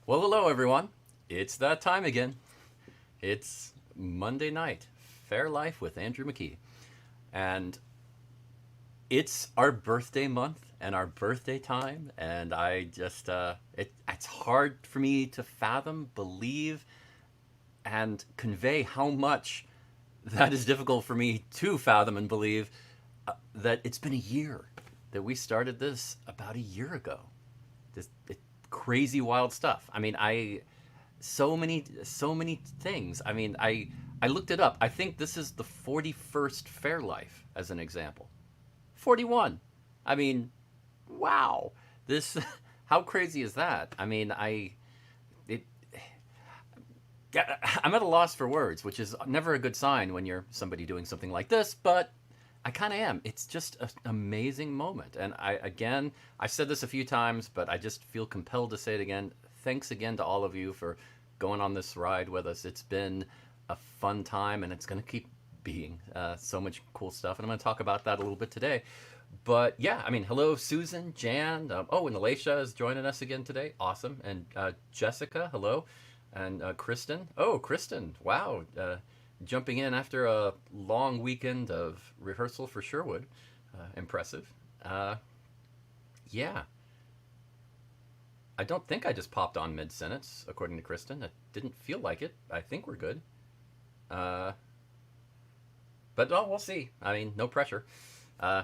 Well, hello everyone. It's that time again. It's Monday night, Fair Life with Andrew McKee. And it's our birthday month and our birthday time. And I just, it's hard for me to fathom, believe, and convey how much that is difficult for me to fathom and believe that it's been a year that we started this about a year ago. Crazy wild stuff. I mean, so many things. I mean, I looked it up. I think this is the 41st Fair Life as an example. 41. I mean, wow. This how crazy is that? I mean, it I'm at a loss for words, which is never a good sign when you're somebody doing something like this, but I kind of am. It's just an amazing moment. And I've said this a few times, but I just feel compelled to say it again. Thanks again to all of you for going on this ride with us. It's been a fun time, and it's going to keep being so much cool stuff. And I'm going to talk about that a little bit today. But yeah, I mean, hello, Susan, Jan. Oh, and Alicia is joining us again today. Awesome. And Jessica, hello. And Kristen. Oh, Kristen. Wow. Jumping in after a long weekend of rehearsal for Sherwood. Impressive. Uh, yeah. I don't think I just popped on mid sentence, according to Kristen. It didn't feel like it. I think we're good. Uh, but oh, we'll see. I mean, no pressure.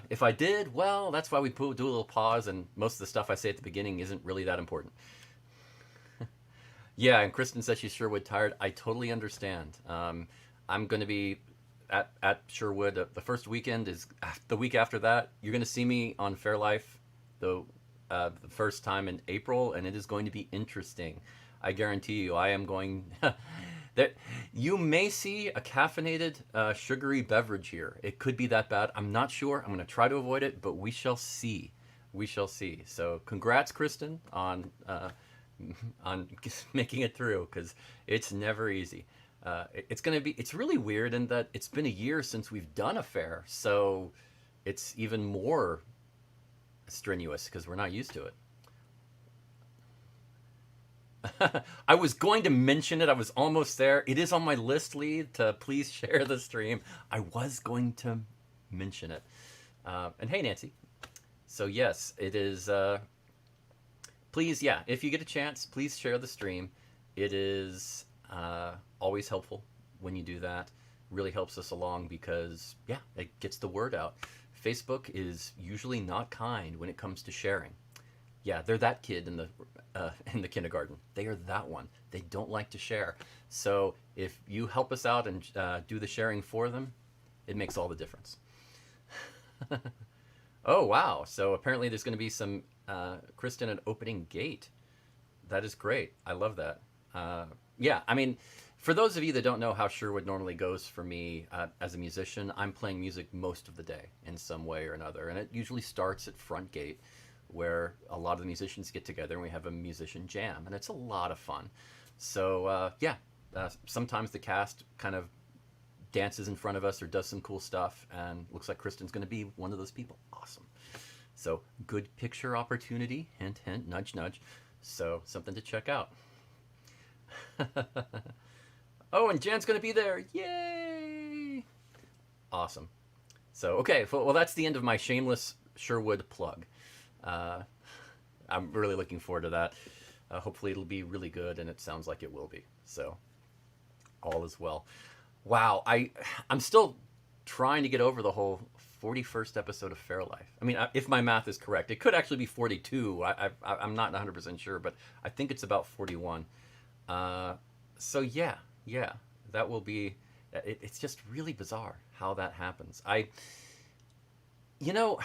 If I did, well, that's why we do a little pause, and most of the stuff I say at the beginning isn't really that important. Yeah, and Kristen says she's Sherwood tired. I totally understand. I'm going to be at Sherwood. The first weekend is the week after that. You're going to see me on Fairlife the the first time in April, and it is going to be interesting. I guarantee you, I am going. That you may see a caffeinated, sugary beverage here. It could be that bad. I'm not sure. I'm going to try to avoid it, but we shall see. We shall see. So, congrats, Kristen, on making it through because it's never easy. It's gonna be. It's really weird in that it's been a year since we've done a fair, so it's even more strenuous because we're not used to it. I was going to mention it. I was almost there. It is on my list, Lee, to please share the stream. I was going to mention it. And hey, Nancy. So yes, it is. Please, yeah, if you get a chance, please share the stream. It is always helpful when you do that. Really helps us along because, yeah, it gets the word out. Facebook is usually not kind when it comes to sharing. Yeah, they're that kid in the kindergarten. They are that one. They don't like to share. So if you help us out and do the sharing for them, it makes all the difference. Oh wow! So apparently there's going to be some Kristen at opening gate. That is great. I love that. Yeah, I mean, for those of you that don't know how Sherwood normally goes for me as a musician, I'm playing music most of the day in some way or another, and it usually starts at front gate, where a lot of the musicians get together and we have a musician jam, and it's a lot of fun. So yeah, sometimes the cast kind of dances in front of us or does some cool stuff, and looks like Kristen's going to be one of those people. Awesome. So good picture opportunity. Hint, hint, nudge, nudge. So something to check out. Oh, and Jan's going to be there. Yay! Awesome. So, okay, well, that's the end of my shameless Sherwood plug. Uh, I'm really looking forward to that. Hopefully, it'll be really good, and it sounds like it will be. So, all is well. Wow, I'm still trying to get over the whole 41st episode of Fairlife. I mean, if my math is correct, it could actually be 42. I'm not 100% sure, but I think it's about 41. Uh, so yeah, yeah, that will be. It's just really bizarre how that happens. You know,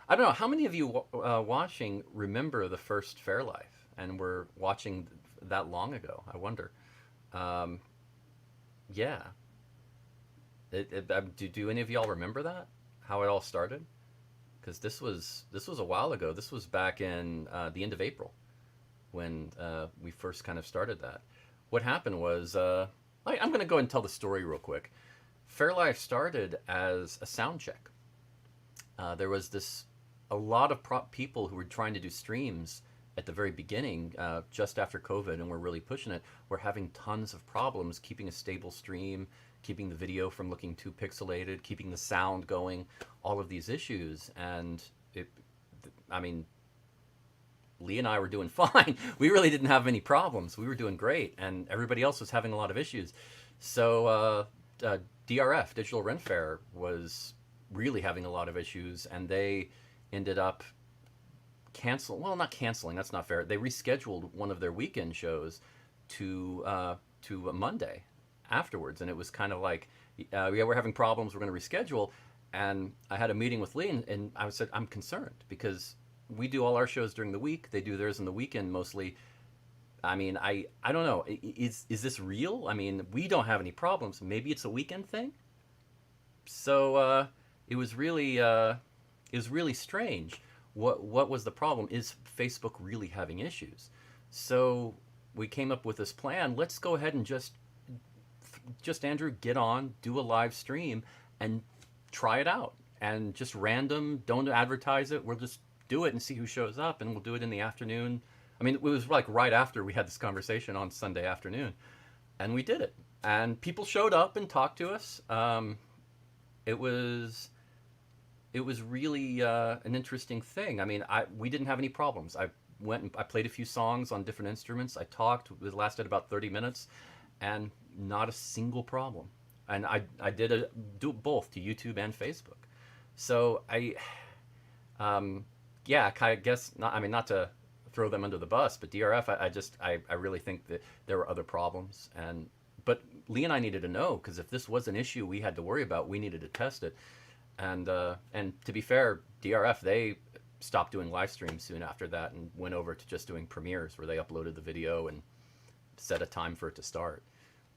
I don't know how many of you watching remember the first Fairlife and were watching that long ago. I wonder. Um, yeah, do any of y'all remember that? How it all started? Because this was a while ago. This was back in the end of April when we first kind of started that. What happened was I'm going to go and tell the story real quick. Fairlife started as a sound check. There was this a lot of people who were trying to do streams at the very beginning, just after COVID, and we're really pushing it, we're having tons of problems keeping a stable stream, keeping the video from looking too pixelated, keeping the sound going, all of these issues. And it, I mean, Lee and I were doing fine. We really didn't have any problems. We were doing great, and everybody else was having a lot of issues. So DRF, Digital Rent Fair, was really having a lot of issues, and they ended up not canceling. That's not fair. They rescheduled one of their weekend shows to a Monday afterwards, and it was kind of like, yeah, we're having problems. We're going to reschedule. And I had a meeting with Lee, and I said, I'm concerned because we do all our shows during the week. They do theirs in the weekend mostly. I mean, I don't know. Is this real? I mean, we don't have any problems. Maybe it's a weekend thing. So it was really strange. What was the problem? Is Facebook really having issues? So we came up with this plan. Let's go ahead and just Andrew, get on, do a live stream, and try it out. And just random, don't advertise it. We'll just do it and see who shows up, and we'll do it in the afternoon. I mean, it was like right after we had this conversation on Sunday afternoon, and we did it. And people showed up and talked to us. It was really an interesting thing. I mean, we didn't have any problems. I went and I played a few songs on different instruments. I talked. It lasted about 30 minutes, and not a single problem. And I did do both to YouTube and Facebook. So yeah, I guess not. I mean, not to throw them under the bus, but DRF, I really think that there were other problems. But Lee and I needed to know, because if this was an issue we had to worry about, we needed to test it. And to be fair, DRF, they stopped doing live streams soon after that and went over to just doing premieres where they uploaded the video and set a time for it to start.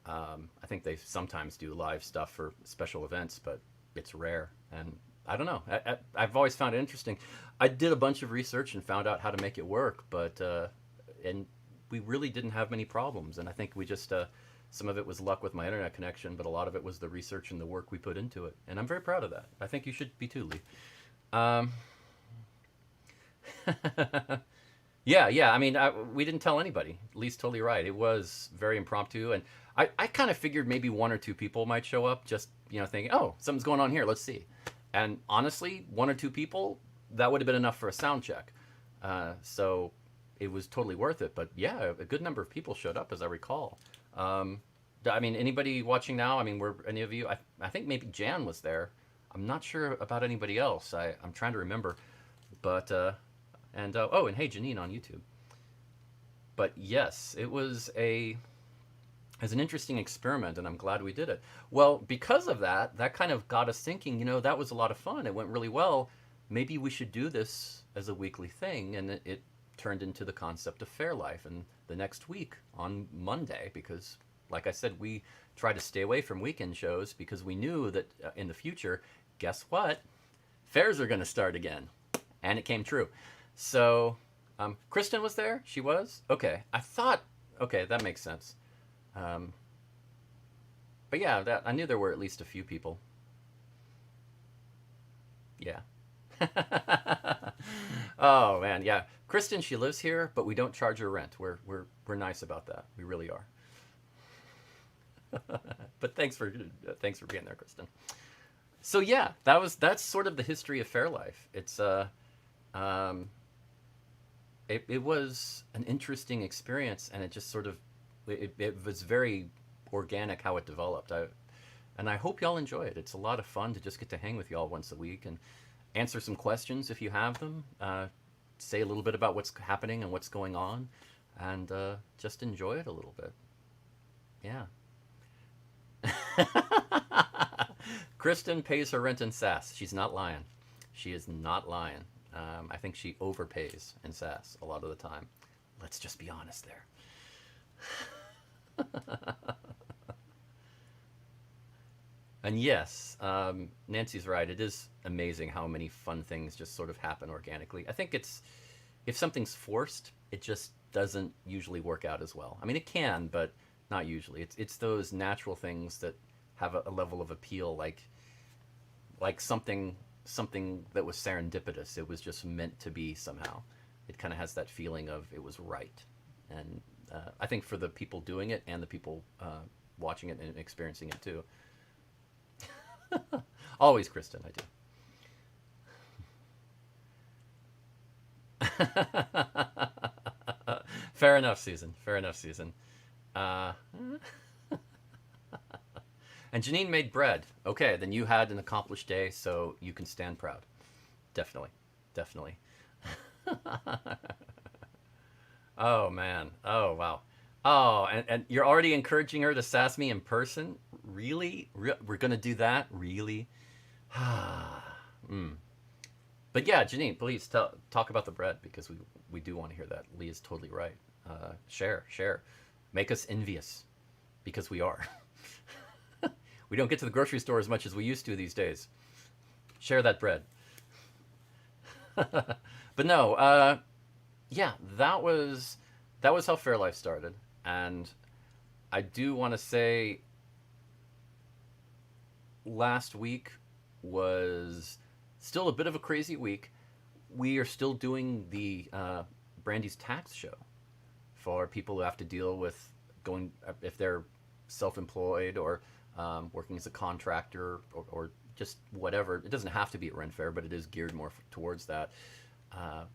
I think they sometimes do live stuff for special events, but it's rare. And I don't know. I've always found it interesting. I did a bunch of research and found out how to make it work, but and we really didn't have many problems. And I think we just some of it was luck with my internet connection, but a lot of it was the research and the work we put into it. And I'm very proud of that. I think you should be too, Lee. Yeah. I mean, we didn't tell anybody. Lee's totally right. It was very impromptu, and I kind of figured maybe one or two people might show up, just thinking, oh, something's going on here. Let's see. And honestly, one or two people, that would have been enough for a sound check. So it was totally worth it. But yeah, a good number of people showed up, as I recall. I mean, anybody watching now? I mean, were any of you? I think maybe Jan was there. I'm not sure about anybody else. I'm trying to remember. But and hey, Janine on YouTube. But yes, it was an interesting experiment, and I'm glad we did it. Well, because of that kind of got us thinking, that was a lot of fun. It went really well. Maybe we should do this as a weekly thing, and it turned into the concept of Faire Life. And the next week on Monday, because like I said, we try to stay away from weekend shows because we knew that in the future, guess what? Fairs are going to start again. And it came true. So Kristen was there? She was? Okay. Okay, that makes sense. But yeah, I knew there were at least a few people. Yeah. Oh man, yeah. Kristen, she lives here, but we don't charge her rent. We're nice about that. We really are. But thanks for being there, Kristen. So yeah, that's sort of the history of Faire Life. It's it was an interesting experience, and it just sort of it was very organic how it developed. And I hope y'all enjoy it. It's a lot of fun to just get to hang with y'all once a week and answer some questions if you have them. Say a little bit about what's happening and what's going on, and just enjoy it a little bit. Yeah. Kristen pays her rent in SAS. She's not lying. She is not lying. I think she overpays in SAS a lot of the time. Let's just be honest there. And yes, Nancy's right. It is amazing how many fun things just sort of happen organically. I think if something's forced, it just doesn't usually work out as well. I mean, it can, but not usually. It's those natural things that have a level of appeal, like something that was serendipitous. It was just meant to be somehow. it kind of has that feeling of it was right. And I think for the people doing it and the people watching it and experiencing it too. Always, Kristen, I do. Fair enough, Susan. Fair enough, Susan. Uh, and Janine made bread. Okay, then you had an accomplished day, so you can stand proud. Definitely. Definitely. Oh, man. Oh, wow. Oh, and you're already encouraging her to sass me in person? Really? We're going to do that? Really? mm. But yeah, Janine, please talk about the bread because we do want to hear that. Lee is totally right. Share. Make us envious because we are. We don't get to the grocery store as much as we used to these days. Share that bread. But no, yeah, that was how Fairlife started, and I do want to say last week was still a bit of a crazy week. We are still doing the Brandy's tax show for people who have to deal with going if they're self-employed or working as a contractor or just whatever. It doesn't have to be at Ren Fair, but it is geared more towards that. Uh,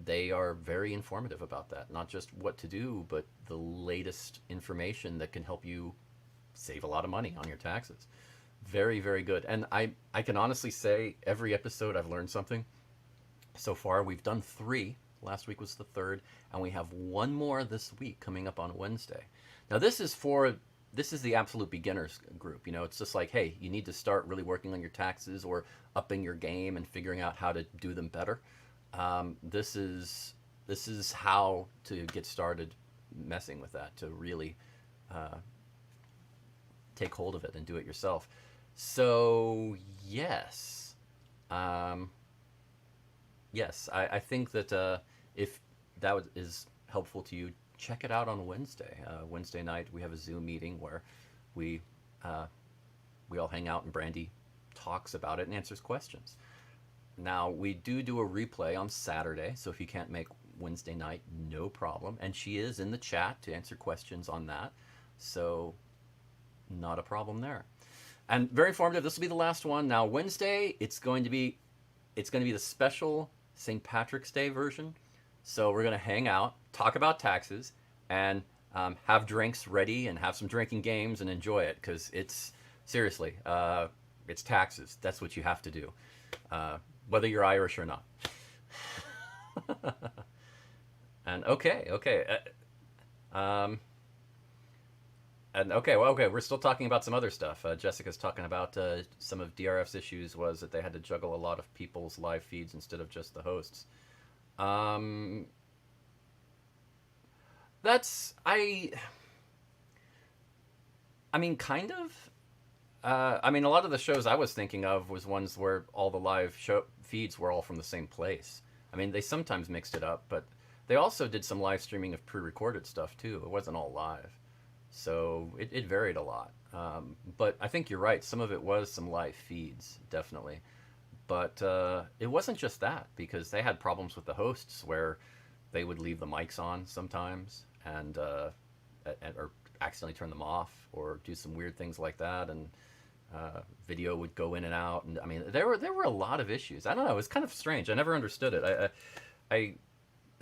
they are very informative about that. Not just what to do, but the latest information that can help you save a lot of money on your taxes. Very, very good. And I can honestly say every episode I've learned something. So far, we've done 3. Last week was the 3rd, and we have 1 more this week coming up on Wednesday. Now, this is the absolute beginners group. You know, it's just like, hey, you need to start really working on your taxes or upping your game and figuring out how to do them better. This is how to get started messing with that, to really uh, take hold of it and do it yourself. So yes, um, yes, I think that if is helpful to you, check it out on Wednesday. Wednesday night we have a Zoom meeting where we uh, we all hang out and Brandy talks about it and answers questions. Now we do a replay on Saturday, so if you can't make Wednesday night, no problem. And she is in the chat to answer questions on that, so not a problem there. And very informative. This will be the last one. Now Wednesday, it's going to be the special St. Patrick's Day version. So we're going to hang out, talk about taxes, and have drinks ready and have some drinking games and enjoy it because it's seriously, it's taxes. That's what you have to do, whether you're Irish or not. And okay. And okay, well, okay, we're still talking about some other stuff. Jessica's talking about some of DRF's issues was that they had to juggle a lot of people's live feeds instead of just the hosts. Um, that's I mean, kind of. I mean, a lot of the shows I was thinking of was ones where all the live show feeds were all from the same place. I mean, they sometimes mixed it up, but they also did some live streaming of pre-recorded stuff too. It wasn't all live, so it varied a lot. But I think you're right. Some of it was some live feeds, definitely. But it wasn't just that because they had problems with the hosts where they would leave the mics on sometimes and or accidentally turn them off or do some weird things like that, and video would go in and out. And I mean, there were a lot of issues. I don't know. It was kind of strange. I never understood it. I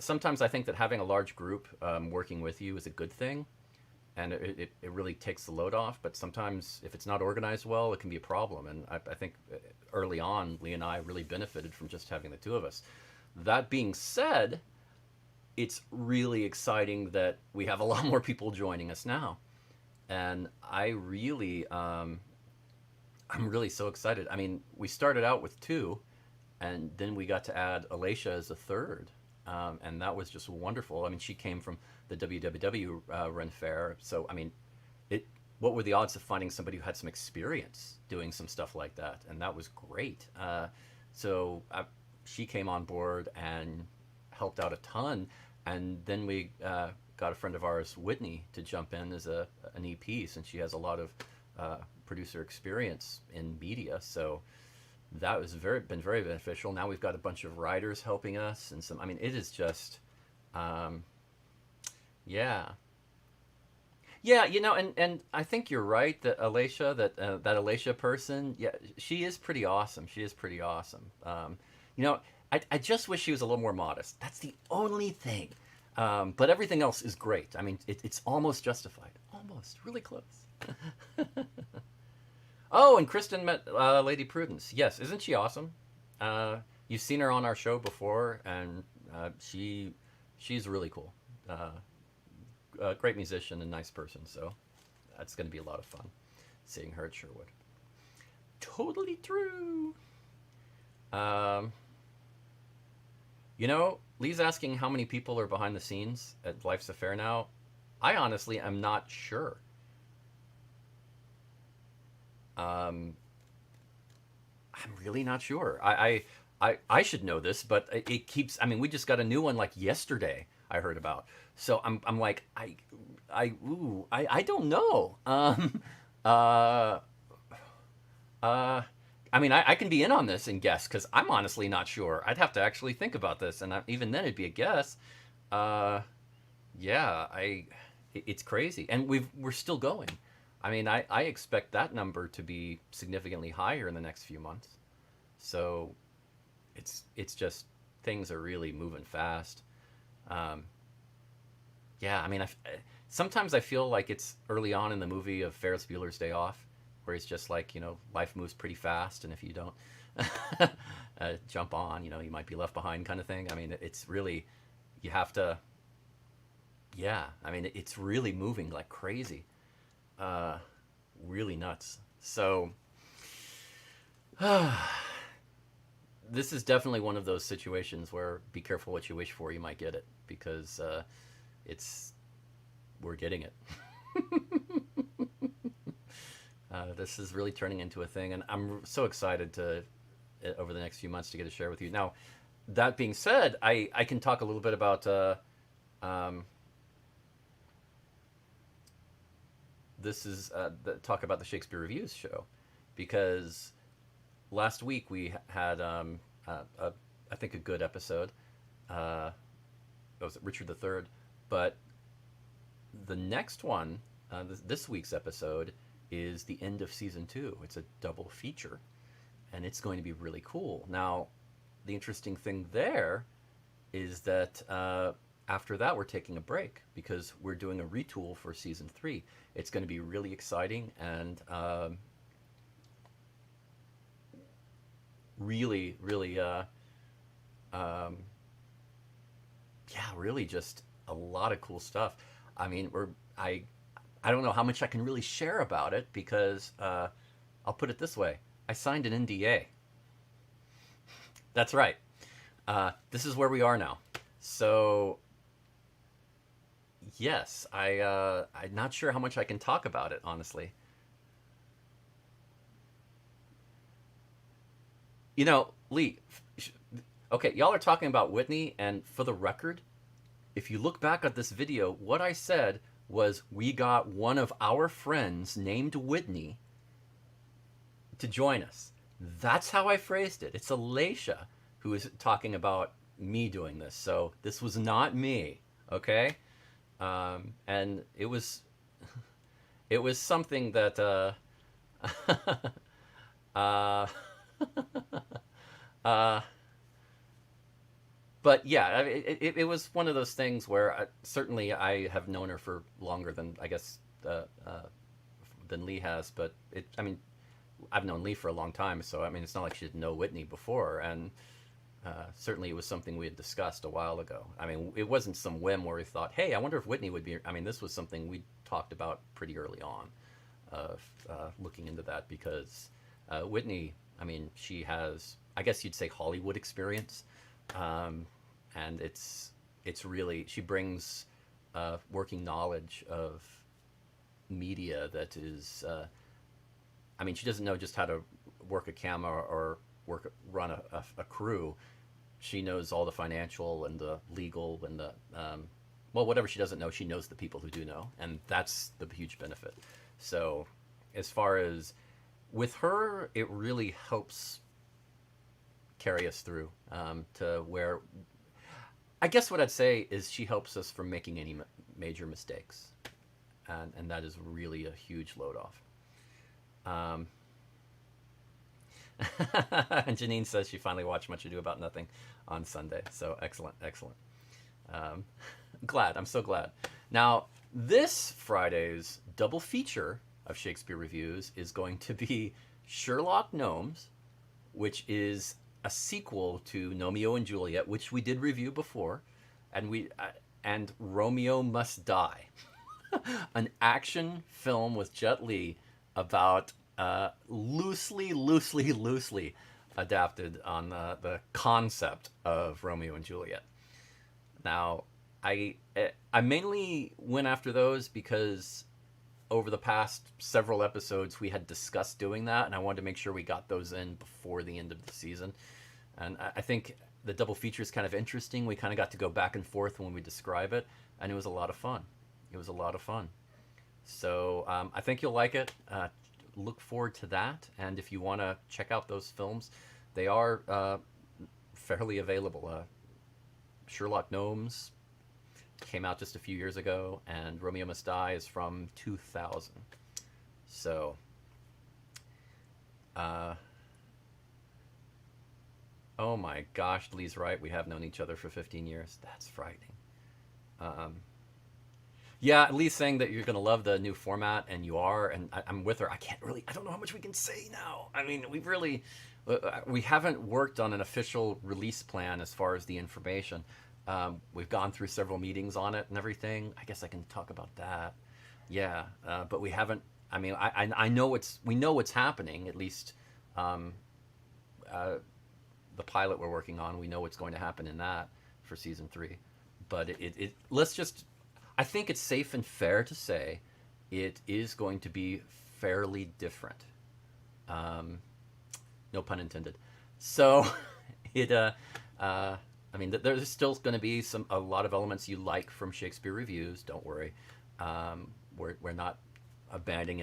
sometimes I think that having a large group working with you is a good thing, and it really takes the load off. But sometimes if it's not organized well, it can be a problem. And I think early on, Lee and I really benefited from just having the two of us. That being said, it's really exciting that we have a lot more people joining us now, and I'm really so excited. I mean, we started out with 2, and then we got to add Alicia as a third, and that was just wonderful. I mean, she came from the WWW Ren Fair, so I mean, it. What were the odds of finding somebody who had some experience doing some stuff like that? And that was great. She came on board and helped out a ton. And then we got a friend of ours, Whitney, to jump in as an EP since she has a lot of producer experience in media. So that was been very beneficial. Now we've got a bunch of writers helping us, and some. I mean, it is just, um, yeah, yeah. And I think you're right that that Alicia person, yeah, she is pretty awesome. She is pretty awesome. You know, I just wish she was a little more modest. That's the only thing. But everything else is great. I mean, it's almost justified. Almost, really close. Oh, and Kristen met Lady Prudence. Yes, isn't she awesome? You've seen her on our show before, and she's really cool. Uh, a great musician and nice person. So that's going to be a lot of fun seeing her at Sherwood. Totally true. Um, Lee's asking how many people are behind the scenes at Life's Affair now. I honestly am not sure. Um, I'm really not sure. I should know this, but it keeps. I mean, we just got a new one like yesterday. I heard about. So I'm like I don't know. Uh, uh, I mean, I can be in on this and guess because I'm honestly not sure. I'd have to actually think about this, and even then it'd be a guess. Uh, yeah, it's crazy, and we're still going. I mean, I expect that number to be significantly higher in the next few months. So it's just things are really moving fast. Um, yeah, I mean, sometimes I feel like it's early on in the movie of Ferris Bueller's Day Off, where he's just like, life moves pretty fast, and if you don't jump on, you might be left behind, kind of thing. I mean, it's really you have to. Yeah, I mean, it's really moving like crazy, uh, really nuts. So this is definitely one of those situations where be careful what you wish for, you might get it because it's we're getting it. This is really turning into a thing, and I'm so excited to over the next few months to get to share with you. Now, that being said, I can talk a little bit about um, this is talk about the Shakespeare Reviews show because last week we had I think a good episode. Uh, it was Richard III, but the next one, this week's episode, is the end of season 2. It's a double feature, and it's going to be really cool. Now, the interesting thing there is that after that, we're taking a break because we're doing a retool for season 3. It's going to be really exciting and really, really, um, yeah, really just a lot of cool stuff. I mean, I don't know how much I can really share about it because I'll put it this way: I signed an NDA. That's right. This is where we are now. So yes, I'm not sure how much I can talk about it honestly. Lee. Okay, y'all are talking about Whitney, and for the record, if you look back at this video, what I said was we got one of our friends named Whitney to join us. That's how I phrased it. It's Alacia who is talking about me doing this. So this was not me, okay? And it was something that uh, uh, but yeah, it was one of those things where certainly I have known her for longer than I guess than Lee has. But I mean, I've known Lee for a long time, so I mean, it's not like she didn't know Whitney before, and certainly it was something we had discussed a while ago. I mean, it wasn't some whim where we thought, hey, I wonder if Whitney would be. I mean, this was something we talked about pretty early on, of looking into that because Whitney, I mean, she has, I guess you'd say, Hollywood experience. Um, and it's really she brings working knowledge of media that is I mean she doesn't know just how to work a camera or run a crew. She knows all the financial and the legal and the well, whatever she doesn't know, she knows the people who do know, and that's the huge benefit. So as far as with her, it really helps carry us through to where I guess what I'd say is she helps us from making any major mistakes, and that is really a huge load off. Um, and Janine says she finally watched Much Ado About Nothing on Sunday. So excellent, excellent. Um, glad. I'm so glad. Now, this Friday's double feature of Shakespeare reviews is going to be Sherlock Gnomes, which is a sequel to Romeo and Juliet, which we did review before, and Romeo Must Die, an action film with Jet Li about loosely adapted on the concept of Romeo and Juliet. Now, I mainly went after those because over the past several episodes we had discussed doing that, and I wanted to make sure we got those in before the end of the season. And I think the double feature is kind of interesting. We kind of got to go back and forth when we describe it, and it was a lot of fun. It was a lot of fun. So I think you'll like it. Look forward to that. And if you want to check out those films, they are fairly available. Sherlock Gnomes came out just a few years ago, and Romeo Must Die is from 2000. So, oh my gosh, Lee's right. We have known each other for 15 years. That's frightening. Um, yeah, Lee's saying that you're going to love the new format, and you are, and I'm with her. I don't know how much we can say now. I mean, we haven't worked on an official release plan as far as the information. We've gone through several meetings on it and everything. I guess I can talk about that. Yeah, but we haven't. I mean, I know we know what's happening. At least the pilot we're working on, we know what's going to happen in that for season 3. But let's just. I think it's safe and fair to say it is going to be fairly different. No pun intended. So I mean, there's still going to be a lot of elements you like from Shakespeare reviews. Don't worry, we're not abandoning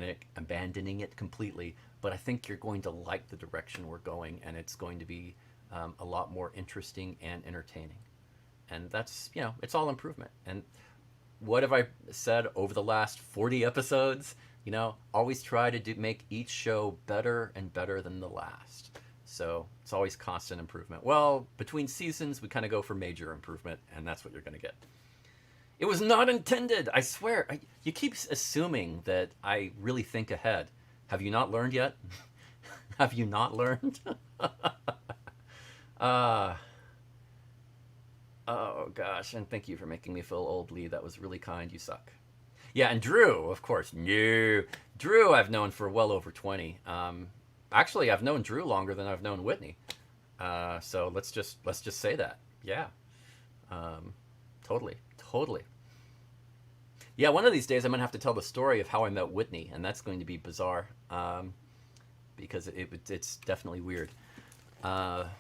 it completely. But I think you're going to like the direction we're going, and it's going to be a lot more interesting and entertaining. And that's it's all improvement. And what have I said over the last 40 episodes? Always try to make each show better and better than the last. So it's always constant improvement. Well, between seasons, we kind of go for major improvement, and that's what you're going to get. It was not intended, I swear. You keep assuming that I really think ahead. Have you not learned yet? Have you not learned? Oh, gosh, and thank you for making me feel old, Lee. That was really kind. You suck. Yeah, and Drew, of course. No. Drew I've known for well over 20. Actually, I've known Drew longer than I've known Whitney. So let's just say that. Yeah. Totally. Yeah, one of these days I'm going to have to tell the story of how I met Whitney, and that's going to be bizarre because it's definitely weird. But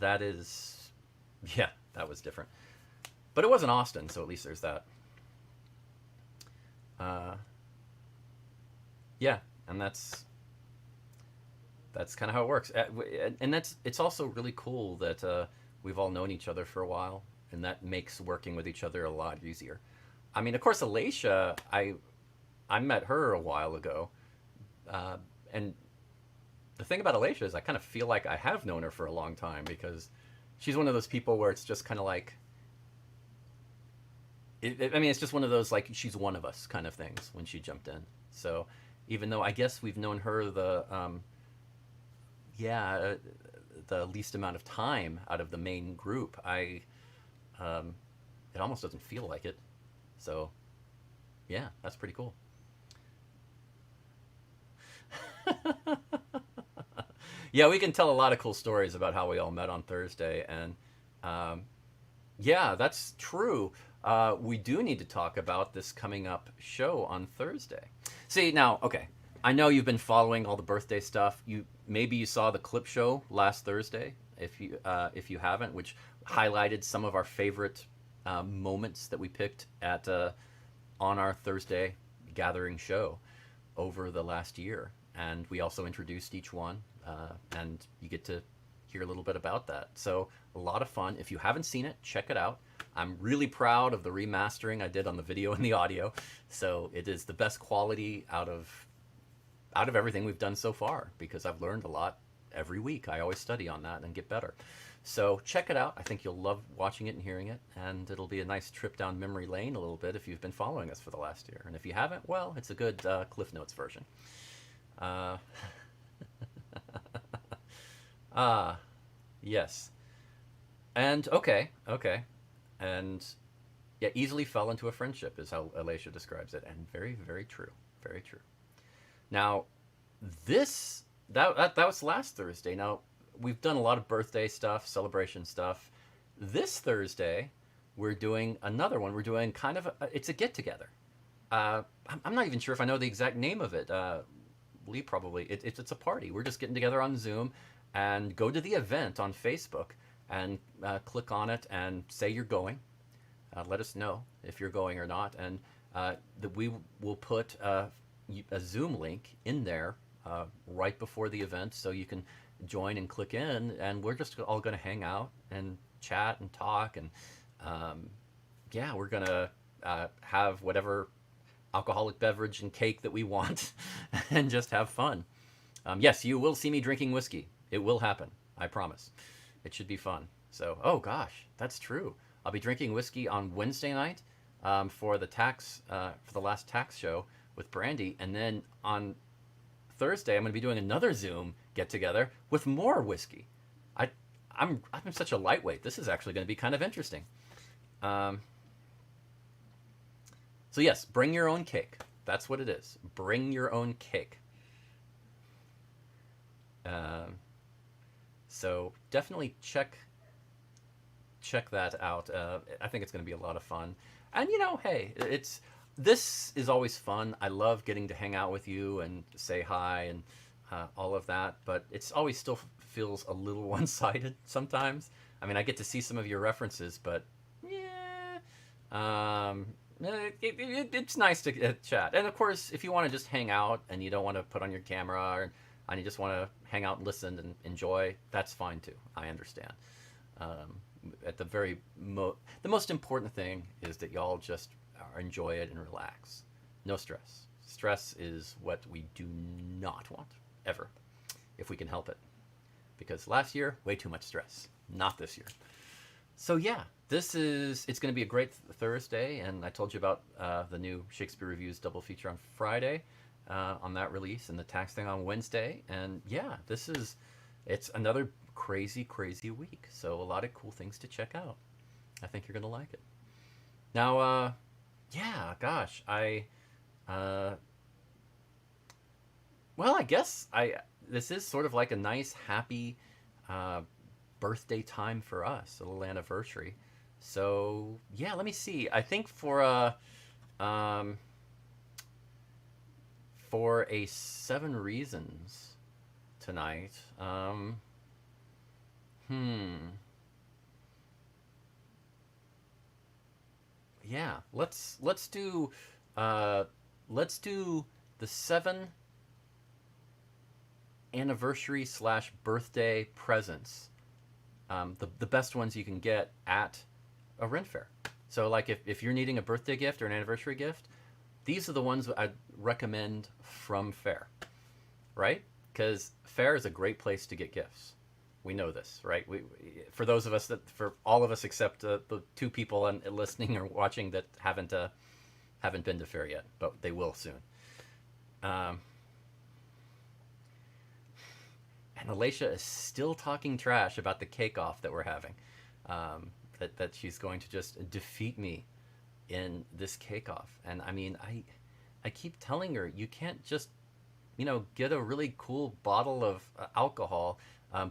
that was different. But it wasn't Austin, so at least there's that. Yeah, and that's kind of how it works. And it's also really cool that we've all known each other for a while, and that makes working with each other a lot easier. I mean, of course, Alacia, I met her a while ago, and the thing about Alacia is I kind of feel like I have known her for a long time, because she's one of those people where it's just kind of like, it's just one of those, like, she's one of us kind of things when she jumped in. So even though I guess we've known her the least amount of time out of the main group, it almost doesn't feel like it. So yeah, that's pretty cool. Yeah, we can tell a lot of cool stories about how we all met on Thursday, and yeah, that's true. We do need to talk about this coming up show on Thursday. See, now, okay, I know you've been following all the birthday stuff. Maybe you saw the clip show last Thursday, if you haven't, which highlighted some of our favorite moments that we picked on our Thursday gathering show over the last year. and we also introduced each one, and you get to hear a little bit about that. So a lot of fun. If you haven't seen it, check it out. I'm really proud of the remastering I did on the video and the audio. So it is the best quality out of everything we've done so far, because I've learned a lot every week. I always study on that and get better. So check it out. I think you'll love watching it and hearing it, and it'll be a nice trip down memory lane a little bit if you've been following us for the last year. And if you haven't, well, it's a good Cliff Notes version. Uh, ah, yes. And okay. And yeah, easily fell into a friendship is how Alicia describes it, and very, very true. Very true. Now, that was last Thursday. Now, we've done a lot of birthday stuff, celebration stuff. This Thursday, we're doing another one. We're doing kind of it's a get together. I'm not even sure if I know the exact name of it. Lee probably. It's a party. We're just getting together on Zoom, and go to the event on Facebook and click on it and say you're going. Let us know if you're going or not, and we will put a Zoom link in there right before the event, so you can join and click in, and we're just all going to hang out and chat and talk, and yeah, we're going to have whatever alcoholic beverage and cake that we want and just have fun. Yes, you will see me drinking whiskey. It will happen. I promise. It should be fun. So, oh gosh, that's true. I'll be drinking whiskey on Wednesday night for the last tax show with Brandy, and then on Thursday I'm going to be doing another Zoom get together with more whiskey. I'm such a lightweight. This is actually going to be kind of interesting. So yes, bring your own cake. That's what it is. Bring your own cake. So definitely check that out. I think it's going to be a lot of fun. And hey, this is always fun. I love getting to hang out with you and say hi and all of that. But it's always still feels a little one-sided sometimes. I mean, I get to see some of your references, but yeah, it's nice to chat. And of course, if you want to just hang out and you don't want to put on your camera, and you just want to hang out and listen and enjoy, that's fine too. I understand. At the most important thing is that y'all just enjoy it and relax. No stress. Stress is what we do not want, ever, if we can help it. Because last year, way too much stress. Not this year. So yeah, it's going to be a great Thursday, and I told you about the new Shakespeare Reviews double feature on Friday, on that release, and the tax thing on Wednesday. And yeah, it's another crazy week. So a lot of cool things to check out. I think you're going to like it. Now, yeah, gosh, well, I guess this is sort of like a nice, happy birthday time for us, a little anniversary. So yeah, let me see. I think for a 7 reasons tonight. Yeah, let's do the 7 anniversary / birthday presents, the best ones you can get at a rent fair. So like if you're needing a birthday gift or an anniversary gift, these are the ones I'd recommend from Faire, right? Because Faire is a great place to get gifts. We know this, right? For those of us for all of us except the 2 people listening or watching that haven't been to Faire yet, but they will soon. And Alicia is still talking trash about the cake off that we're having. That she's going to just defeat me in this cake off. And I mean, I keep telling her, you can't just, get a really cool bottle of alcohol,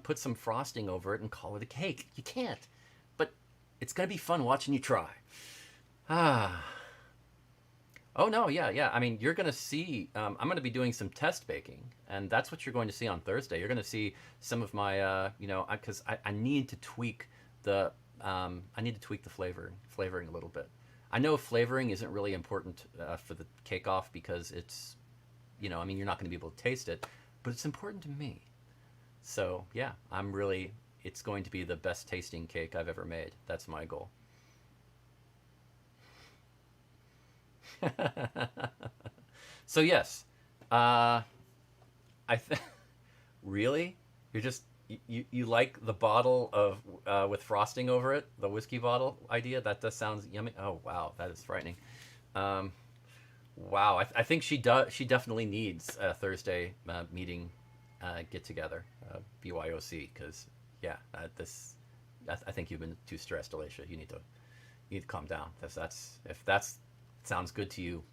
put some frosting over it and call it a cake. You can't. But it's going to be fun watching you try. Oh, no, yeah. I mean, you're going to see, I'm going to be doing some test baking, and that's what you're going to see on Thursday. You're going to see some of my, because I need to tweak the flavoring a little bit. I know flavoring isn't really important for the cake off because it's, I mean, you're not going to be able to taste it, but it's important to me. So yeah, it's going to be the best tasting cake I've ever made. That's my goal. So yes, uh, I th- really, you like the bottle of with frosting over it, the whiskey bottle idea. That does sounds yummy. Oh wow, that is frightening. Um, wow, I think she definitely needs a Thursday meeting get together, BYOC, because yeah, I think you've been too stressed, Alicia. You need to calm down. That's if that's sounds good to you.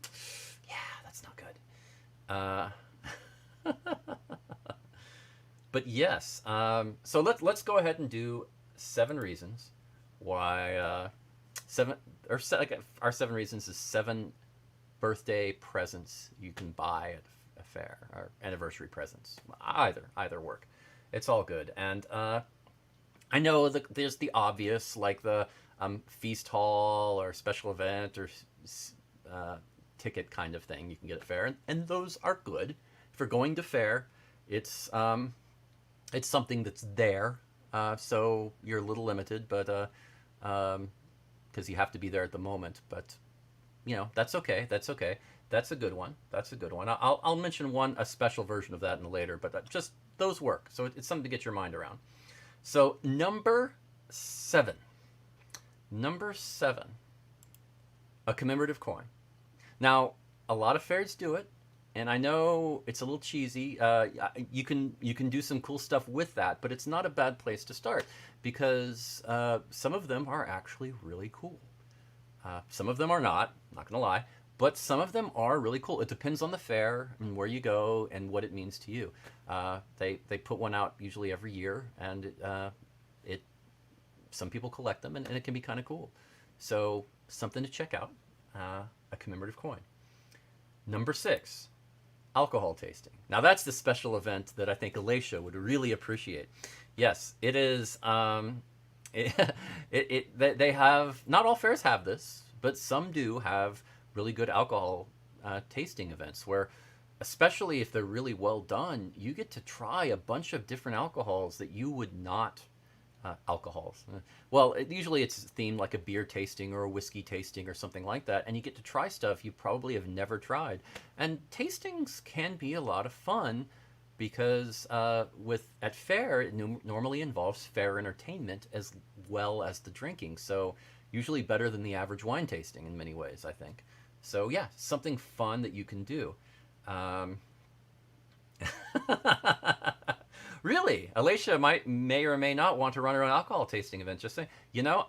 Yeah, that's not good. Uh, but yes, so let's go ahead and do 7 reasons why seven like our 7 reasons is 7 birthday presents you can buy at a fair, or anniversary presents. Either work. It's all good. And I know there's the obvious, like the feast hall or special event or uh, ticket kind of thing you can get at fair, and those are good. If you're going to fair, it's it's something that's there, so you're a little limited, but because you have to be there at the moment. But that's okay. That's okay. That's a good one. That's a good one. I'll mention a special version of that in later, but just those work. So it's something to get your mind around. So number 7. Number 7, a commemorative coin. Now, a lot of fairs do it, and I know it's a little cheesy. You can do some cool stuff with that, but it's not a bad place to start because some of them are actually really cool. Some of them are not. Not gonna lie, but some of them are really cool. It depends on the fair and where you go and what it means to you. They put one out usually every year, and it some people collect them, and it can be kind of cool. So something to check out. A commemorative coin. Number 6, alcohol tasting. Now that's the special event that I think Alacia would really appreciate. Yes, it is. It, they have, not all fairs have this, but some do have really good alcohol tasting events where, especially if they're really well done, you get to try a bunch of different alcohols that you would not alcohols. Well, usually it's themed like a beer tasting or a whiskey tasting or something like that, and you get to try stuff you probably have never tried. And tastings can be a lot of fun because with at fair it normally involves fair entertainment as well as the drinking. So usually better than the average wine tasting in many ways, I think. So yeah, something fun that you can do. Um, Really, Alacia may or may not want to run her own alcohol tasting event. Just saying,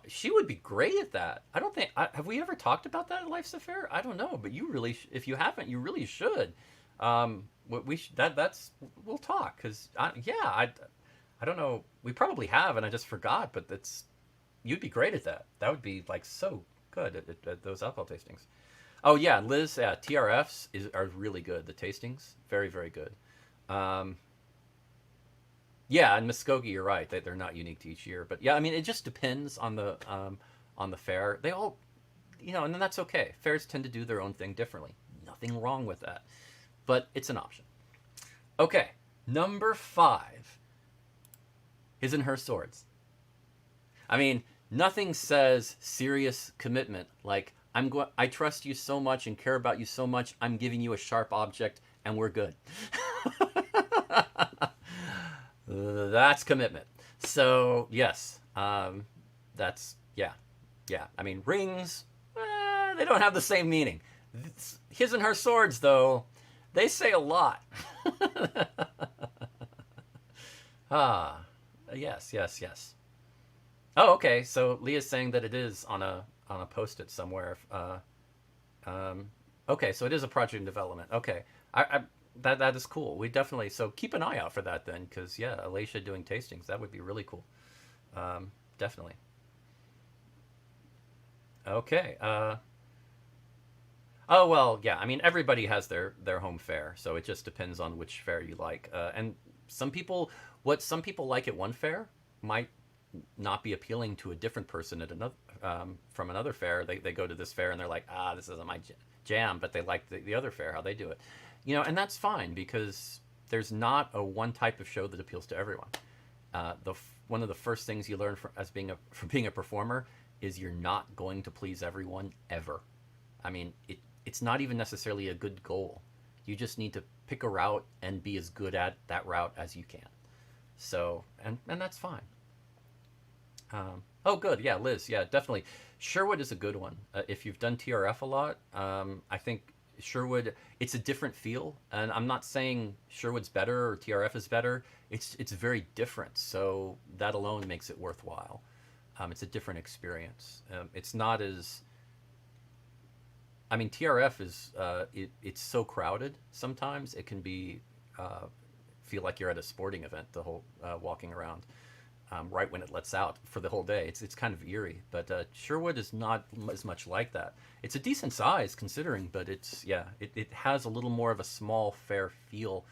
she would be great at that. I don't think have we ever talked about that at Life's Affair? I don't know, but you really, if you haven't, you really should. We should, that's we'll talk because I don't know. We probably have, and I just forgot. But you'd be great at that. That would be like so good at those alcohol tastings. Oh yeah, Liz, TRFs are really good. The tastings, very very good. Um, Yeah, and Muskogee, you're right. They're not unique to each year, but yeah, I mean, it just depends on the fair. They all, and then that's okay. Fairs tend to do their own thing differently. Nothing wrong with that, but it's an option. Okay, number 5, his and her swords. I mean, nothing says serious commitment like I trust you so much and care about you so much. I'm giving you a sharp object, and we're good. That's commitment. So yes, that's yeah. I mean, rings, they don't have the same meaning. His and her swords, though, they say a lot. Ah, yes. Oh, okay. So Leah's saying that it is on a post-it somewhere. Okay, so it is a project in development. Okay, I that is cool. We definitely, so keep an eye out for that then, because yeah, Alacia doing tastings, that would be really cool. Definitely. Okay. Oh well, yeah. I mean, everybody has their home fair, so it just depends on which fair you like. And what some people like at one fair might not be appealing to a different person at another from another fair. They go to this fair and they're like, this isn't my jam, but they like the other fair how they do it. And that's fine because there's not a one type of show that appeals to everyone. One of the first things you learn from being a performer is you're not going to please everyone ever. I mean, it's not even necessarily a good goal. You just need to pick a route and be as good at that route as you can. So, and that's fine. Oh, good. Yeah, Liz. Yeah, definitely. Sherwood is a good one. If you've done TRF a lot, I think Sherwood, it's a different feel. And I'm not saying Sherwood's better or TRF is better. It's very different. So that alone makes it worthwhile. It's a different experience. It's not as, I mean, TRF is, it's so crowded sometimes. It can be, feel like you're at a sporting event, the whole walking around. Right when it lets out for the whole day. It's kind of eerie, but Sherwood is not as much like that. It's a decent size considering, but it has a little more of a small Faire feel,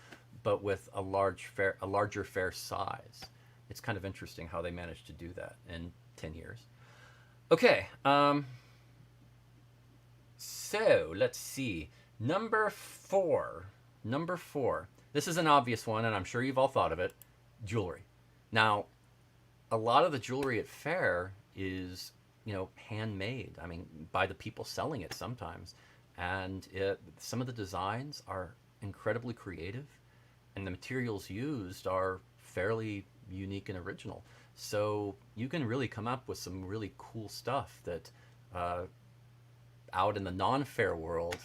but with a larger Faire size. It's kind of interesting how they managed to do that in 10 years. Okay, so let's see. Number four. Number four. This is an obvious one, and I'm sure you've all thought of it. Jewelry. Now, a lot of the jewelry at Faire is, handmade. I mean, by the people selling it sometimes. And some of the designs are incredibly creative, and the materials used are fairly unique and original. So you can really come up with some really cool stuff that out in the non-Faire world,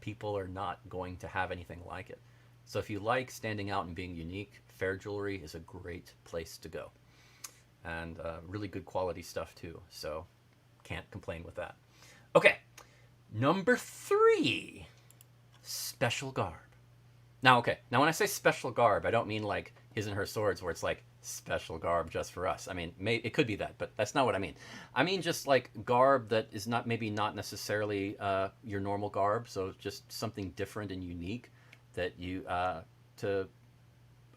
people are not going to have anything like it. So if you like standing out and being unique, Faire jewelry is a great place to go. And really good quality stuff too. So can't complain with that. Okay, number three, special garb. Now, when I say special garb, I don't mean like his and her swords where it's like special garb just for us. I mean, it could be that, but that's not what I mean. I mean just like garb that is not necessarily your normal garb. So just something different and unique that you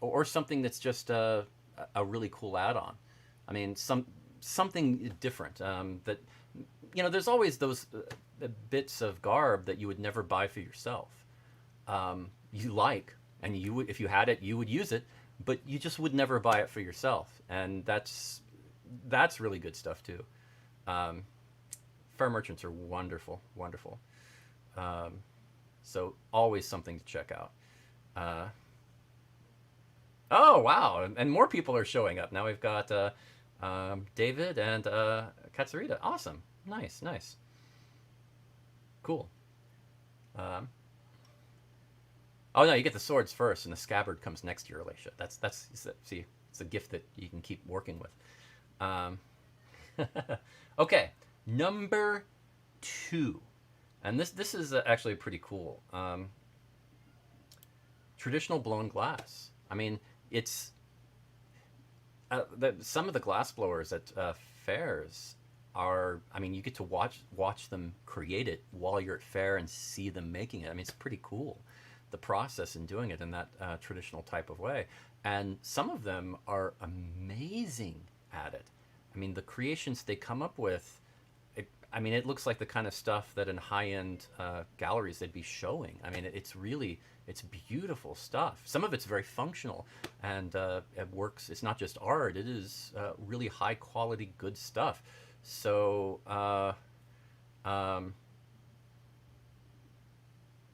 or something that's just a really cool add-on. I mean, something different. That there's always those bits of garb that you would never buy for yourself. You like, and you would, if you had it, you would use it, but you just would never buy it for yourself, and that's really good stuff too. Faire merchants are wonderful, wonderful. So always something to check out. Oh wow, and more people are showing up now. We've got David and Katsurita. Awesome. Nice. Cool. Oh no, you get the swords first, and the scabbard comes next to your Alacia. That's see, it's a gift that you can keep working with. Okay, number two, and this is actually pretty cool. Traditional blown glass. I mean, it's some of the glass blowers at fairs are. I mean, you get to watch them create it while you're at Faire and see them making it. I mean, it's pretty cool, the process in doing it in that traditional type of way. And some of them are amazing at it. I mean, the creations they come up with, it looks like the kind of stuff that in high-end galleries they'd be showing. I mean, it's beautiful stuff. Some of it's very functional, and it works. It's not just art. It is really high-quality, good stuff. So,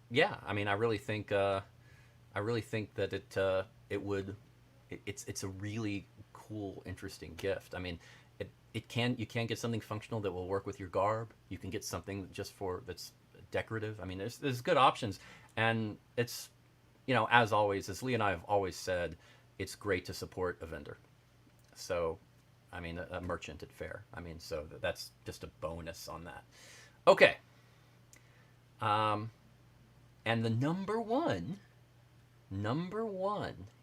yeah, I mean, I really think that it's a really cool, interesting gift. I mean, you can get something functional that will work with your garb. You can get something that's decorative. I mean, there's good options, and it's, as always, as Lee and I have always said, it's great to support a vendor. So, I mean, a merchant at Faire. I mean, so that's just a bonus on that. Okay. And the number one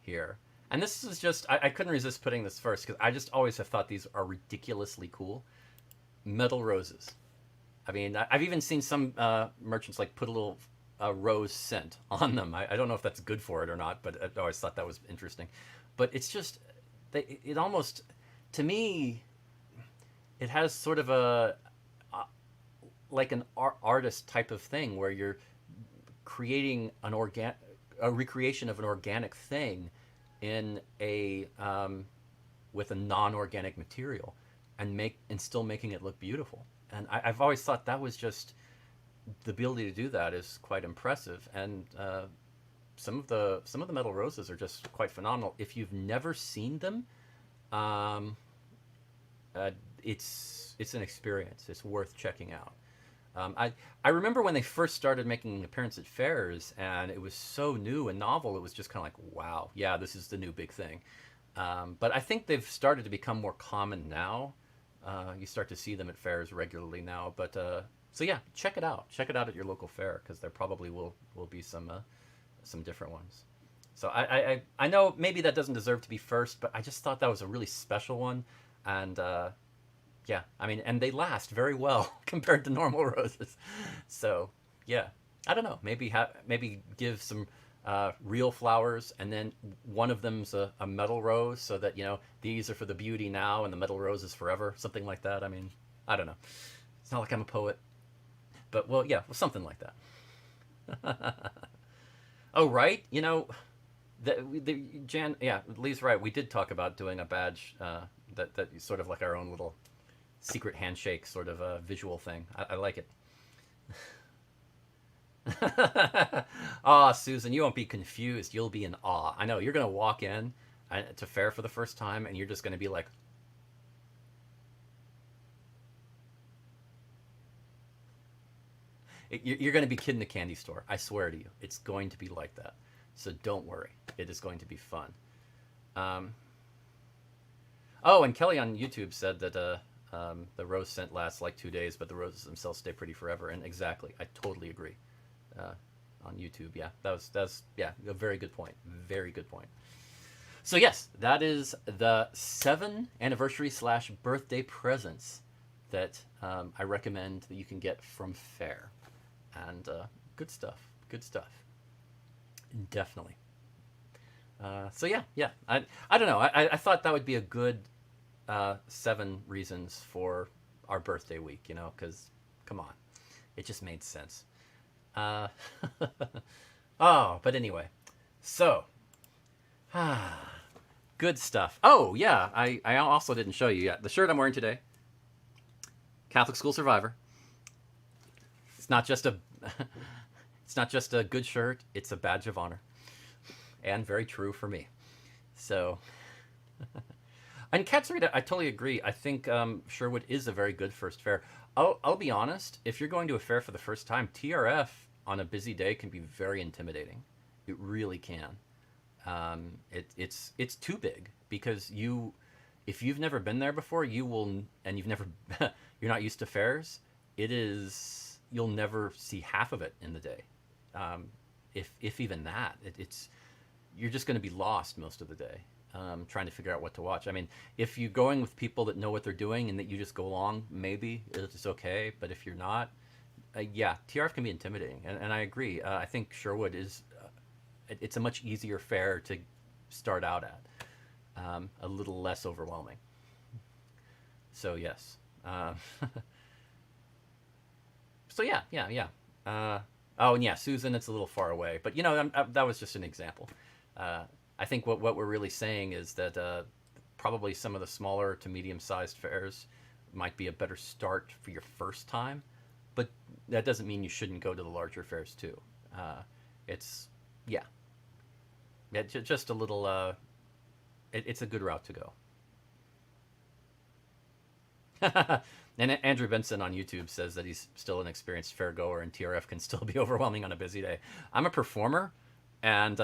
here, and this is just, I couldn't resist putting this first because I just always have thought these are ridiculously cool. Metal roses. I mean, I've even seen some merchants like put a little rose scent on them. I don't know if that's good for it or not, but I always thought that was interesting. But it's just, it almost, to me, it has sort of like an artist type of thing where you're creating a recreation of an organic thing in a with a non-organic material, and still making it look beautiful. And I've always thought that was just the ability to do that is quite impressive. And some of the metal roses are just quite phenomenal. If you've never seen them, um, uh, it's an experience. It's worth checking out. I remember when they first started making an appearance at fairs, and it was so new and novel. It was just kind of like, wow, yeah, this is the new big thing. But I think they've started to become more common now. You start to see them at fairs regularly now. But so yeah, check it out. Check it out at your local fair, because there probably will be some different ones. So I know maybe that doesn't deserve to be first, but I just thought that was a really special one. And yeah, I mean, and they last very well compared to normal roses. So yeah, I don't know. Maybe give some real flowers, and then one of them's a metal rose, so that these are for the beauty now, and the metal rose is forever. Something like that. I mean, I don't know. It's not like I'm a poet, but well, yeah, well, something like that. Oh, right. Jan, yeah, Lee's right. We did talk about doing a badge that sort of like our own little secret handshake sort of a visual thing. I like it. Ah, Susan, you won't be confused. You'll be in awe. I know you're gonna walk in to Faire for the first time, and you're just gonna be like, you're gonna be a kid in the candy store. I swear to you, it's going to be like that. So don't worry. It is going to be fun. Um, oh, and Kelly on YouTube said that the rose scent lasts like 2 days, but the roses themselves stay pretty forever. And exactly, I totally agree. Uh, on YouTube, yeah, that's yeah, a very good point. Very good point. So yes, that is the 7 anniversary/birthday presents that I recommend that you can get from Faire, and good stuff. Good stuff. Definitely. So yeah, yeah. I don't know. I thought that would be a good 7 reasons for our birthday week. Because come on, it just made sense. Uh, oh, but anyway, so good stuff. Oh yeah, I also didn't show you yet the shirt I'm wearing today. Catholic School Survivor. It's not just a it's not just a good shirt. It's a badge of honor, and very true for me. So, and Katsurita, I totally agree. I think Sherwood is a very good first fair. I'll be honest. If you're going to a fair for the first time, TRF on a busy day can be very intimidating. It really can. It's too big, because if you've never been there before, you will, and you've never you're not used to fairs. You'll never see half of it in the day, if even that. You're just going to be lost most of the day, trying to figure out what to watch. I mean, if you're going with people that know what they're doing and that you just go along, maybe it's okay. But if you're not, yeah, TRF can be intimidating, and I agree. I think Sherwood is it's a much easier fair to start out at, a little less overwhelming. So yes. So yeah, yeah, yeah. Oh, and yeah, Susan, it's a little far away, but that was just an example. I think what we're really saying is that probably some of the smaller to medium-sized fairs might be a better start for your first time, but that doesn't mean you shouldn't go to the larger fairs too. It's yeah, yeah, just a little. It's a good route to go. And Andrew Benson on YouTube says that he's still an experienced fair goer, and TRF can still be overwhelming on a busy day. I'm a performer, and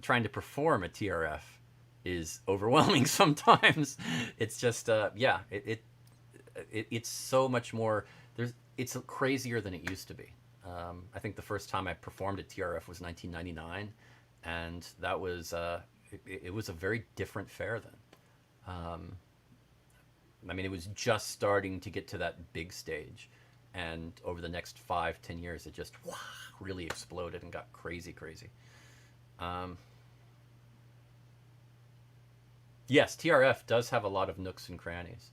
trying to perform at TRF is overwhelming sometimes. It's just yeah, it's so much more. It's crazier than it used to be. I think the first time I performed at TRF was 1999, and that was it was a very different fair then. I mean, it was just starting to get to that big stage, and over the next 5-10 years, it just really exploded and got crazy, crazy. Um, yes, TRF does have a lot of nooks and crannies,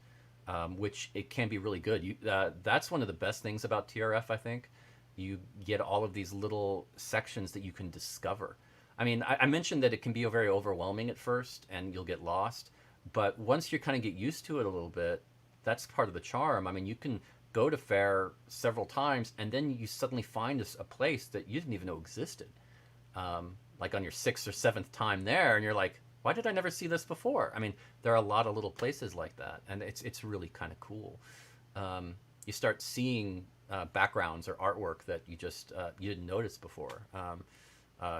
which it can be really good. That's one of the best things about TRF, I think. You get all of these little sections that you can discover. I mean, I mentioned that it can be very overwhelming at first and you'll get lost. But once you kind of get used to it a little bit, that's part of the charm. I mean, you can go to Faire several times and then you suddenly find a place that you didn't even know existed. Like on your sixth or seventh time there, and you're like, why did I never see this before? I mean, there are a lot of little places like that, and it's really kind of cool. You start seeing backgrounds or artwork that you didn't notice before.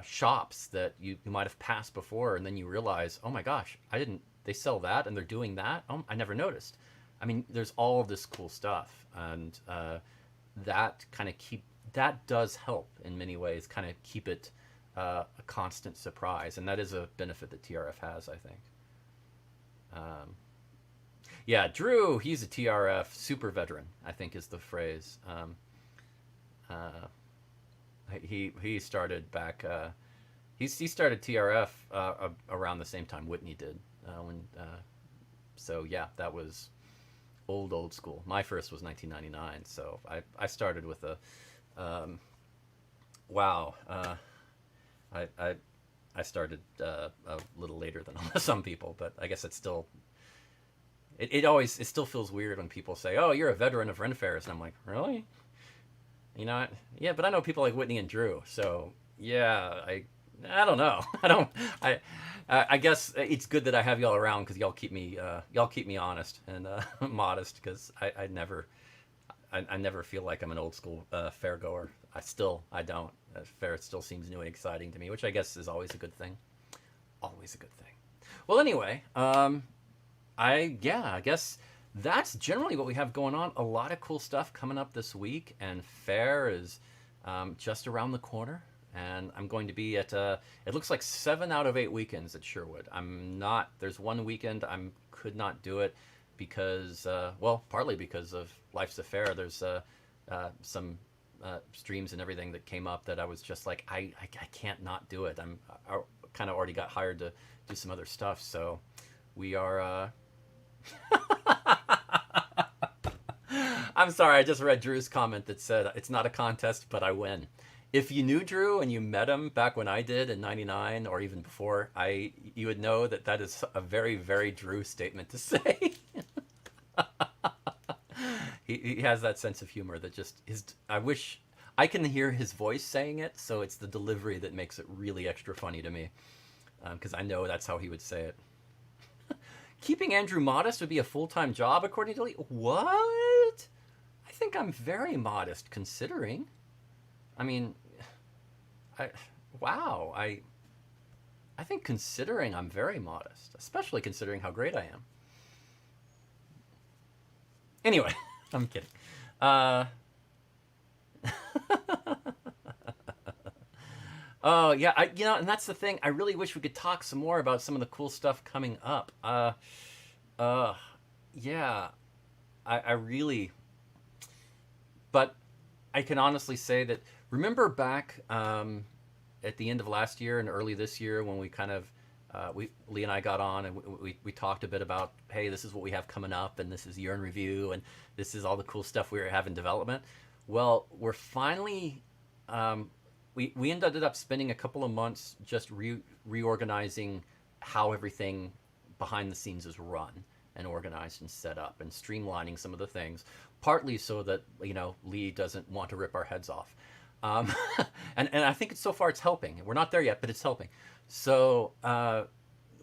Shops that you might have passed before, and then you realize, oh my gosh, I didn't. They sell that, and they're doing that. Oh, I never noticed. I mean, there's all of this cool stuff, and that does help in many ways, kind of keep it a constant surprise, and that is a benefit that TRF has, I think. Um, yeah, Drew, he's a TRF super veteran, I think is the phrase. Uh, he started back. He started TRF around the same time Whitney did. So yeah, that was old school. My first was 1999, so I started with a wow. I, I I started a little later than some people, but I guess it's still it still feels weird when people say, "Oh, you're a veteran of Ren Fairs," and I'm like, "Really?" Yeah, but I know people like Whitney and Drew, so yeah, I don't know. I I guess it's good that I have y'all around because y'all keep me honest and modest because I never feel like I'm an old school fair goer. I don't. Fair still seems new and exciting to me, which I guess is always a good thing. Always a good thing. Well, anyway, I guess that's generally what we have going on. A lot of cool stuff coming up this week, and Fair is just around the corner. And I'm going to be at it looks like 7 out of 8 weekends at Sherwood. I'm not. There's one weekend I could not do it because well, partly because of Life's a Fair. There's some streams and everything that came up that I was just like I can't not do it. I kind of already got hired to do some other stuff, so we are. I'm sorry, I just read Drew's comment that said it's not a contest, but I win. If you knew Drew and you met him back when I did in '99 or even before, you would know that is a very, very Drew statement to say. He has that sense of humor that just is. I wish I can hear his voice saying it, so it's the delivery that makes it really extra funny to me, because I know that's how he would say it. Keeping Andrew modest would be a full-time job, according to Lee. What? I think I'm very modest, considering. I mean, I wow. I think considering I'm very modest, especially considering how great I am. Anyway, I'm kidding. Uh, oh yeah, and that's the thing. I really wish we could talk some more about some of the cool stuff coming up. Uh, yeah, I really, but I can honestly say that. Remember back at the end of last year and early this year when we kind of Lee and I got on and we talked a bit about, hey, this is what we have coming up and this is year in review and this is all the cool stuff we have in development. Well, we're finally we ended up spending a couple of months just reorganizing how everything behind the scenes is run and organized and set up and streamlining some of the things, partly so that Lee doesn't want to rip our heads off. Um, and I think so far it's helping. We're not there yet, but it's helping. So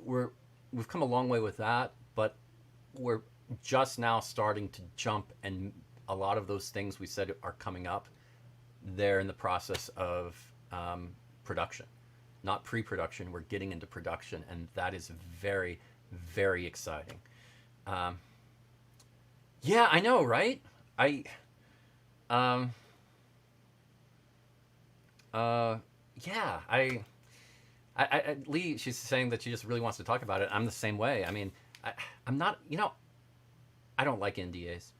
we've come a long way with that, but we're just now starting to jump, and a lot of those things we said are coming up. They're in the process of production, not pre-production. We're getting into production, and that is very, very exciting. Um, yeah, I know, right? I. Um, yeah, Lee, she's saying that she just really wants to talk about it. I'm the same way. I mean, I'm not, I don't like NDAs.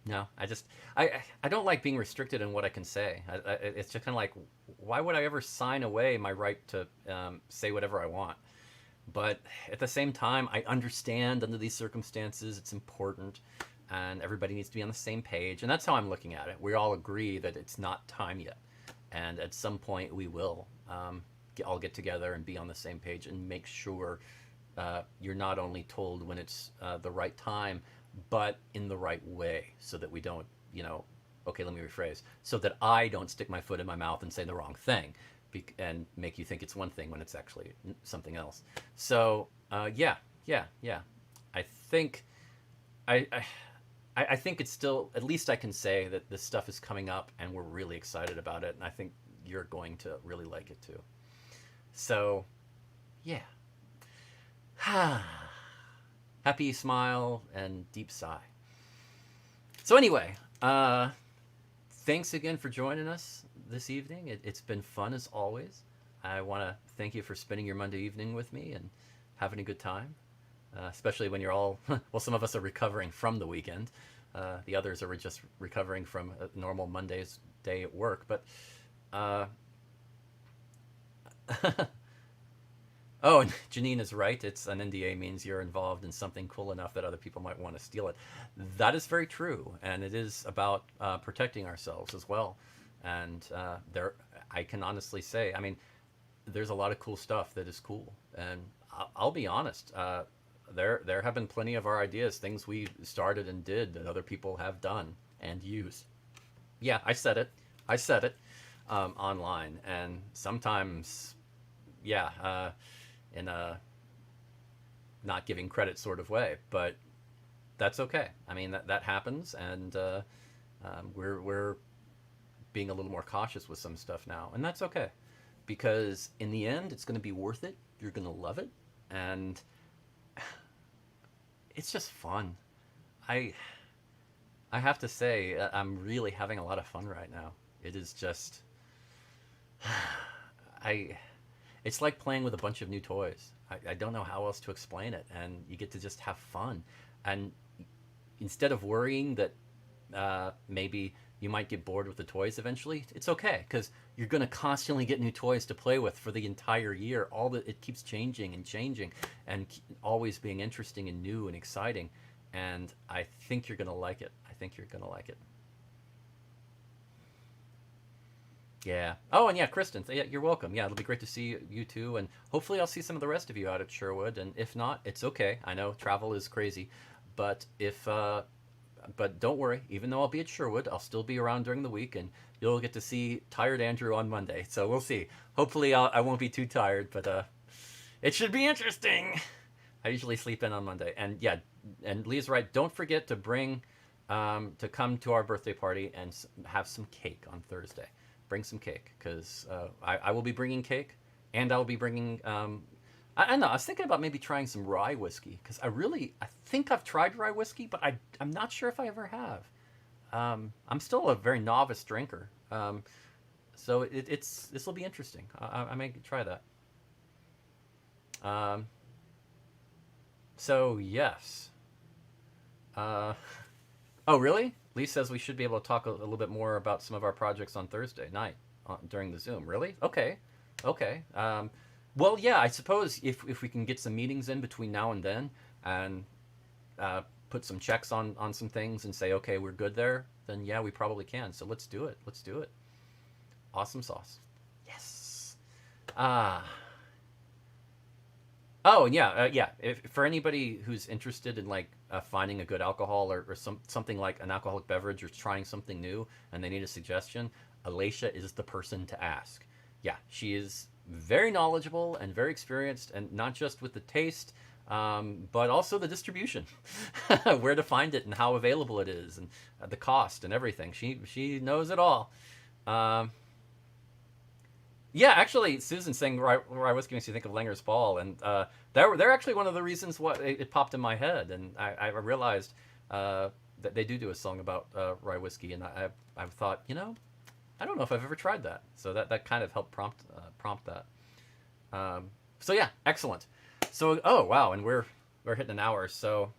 No, I don't like being restricted in what I can say. It's just kind of like, why would I ever sign away my right to say whatever I want? But at the same time, I understand under these circumstances, it's important and everybody needs to be on the same page. And that's how I'm looking at it. We all agree that it's not time yet. And at some point we will all get together and be on the same page and make sure you're not only told when it's the right time, but in the right way, so that we don't, okay, let me rephrase, so that I don't stick my foot in my mouth and say the wrong thing and make you think it's one thing when it's actually something else. So yeah. I think I, I I think it's still, at least I can say that this stuff is coming up and we're really excited about it. And I think you're going to really like it too. So, yeah. Happy smile and deep sigh. So, anyway, thanks again for joining us this evening. It's been fun as always. I want to thank you for spending your Monday evening with me and having a good time. Especially when you're all, well, some of us are recovering from the weekend. The others are just recovering from a normal Monday's day at work. But, oh, and Janine is right. It's an NDA means you're involved in something cool enough that other people might want to steal it. That is very true. And it is about protecting ourselves as well. And I can honestly say, I mean, there's a lot of cool stuff that is cool. And I'll be honest, there have been plenty of our ideas, things we started and did that other people have done and used. Yeah, I said it online, and sometimes, yeah, in a not giving credit sort of way, but that's okay. I mean, that happens, and we're being a little more cautious with some stuff now, and that's okay, because in the end, it's going to be worth it. You're going to love it, and it's just fun. I have to say, I'm really having a lot of fun right now. It is just, it's like playing with a bunch of new toys. I don't know how else to explain it, and you get to just have fun. And instead of worrying that maybe you might get bored with the toys eventually, it's okay, because you're going to constantly get new toys to play with for the entire year. It keeps changing and always being interesting and new and exciting. And I think you're going to like it. Yeah. Oh, and yeah, Kristen, yeah, you're welcome. Yeah, it'll be great to see you too. And hopefully I'll see some of the rest of you out at Sherwood. And if not, it's okay. I know travel is crazy, but but don't worry, even though I'll be at Sherwood, I'll still be around during the week, and you'll get to see Tired Andrew on Monday. So we'll see. Hopefully I won't be too tired, but it should be interesting. I usually sleep in on Monday. And yeah, and Lee's right. Don't forget to to come to our birthday party and have some cake on Thursday. Bring some cake, because I will be bringing cake, and I'll be bringing I know. I was thinking about maybe trying some rye whiskey, because I think I've tried rye whiskey, but I'm not sure if I ever have. I'm still a very novice drinker, so this will be interesting. I may try that. So yes. Oh really? Lee says we should be able to talk a little bit more about some of our projects on Thursday night during the Zoom. Really? Okay. Okay. Well, yeah, I suppose if we can get some meetings in between now and then, and put some checks on some things and say, okay, we're good there, then yeah, we probably can. So let's do it. Let's do it. Awesome sauce. Yes. Oh, and yeah. For anybody who's interested in like finding a good alcohol or something like an alcoholic beverage, or trying something new and they need a suggestion, Alicia is the person to ask. Yeah, she is very knowledgeable and very experienced, and not just with the taste, but also the distribution, where to find it and how available it is, and the cost and everything. She knows it all. Yeah, actually, Susan's saying rye whiskey makes you think of Langer's Ball, and they're actually one of the reasons why it popped in my head, and I realized that they do a song about rye whiskey, and I've thought, I don't know if I've ever tried that, so that kind of helped prompt that. So yeah, excellent. So oh wow, and we're hitting an hour, so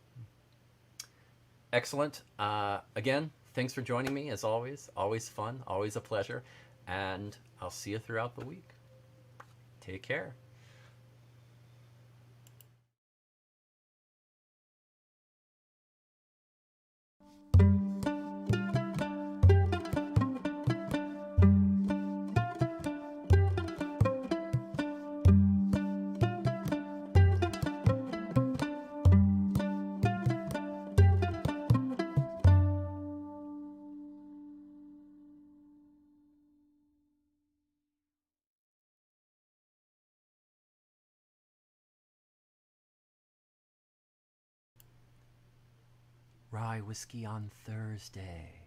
excellent. Again, thanks for joining me as always. Always fun, always a pleasure, and I'll see you throughout the week. Take care. rye whiskey on Thursday.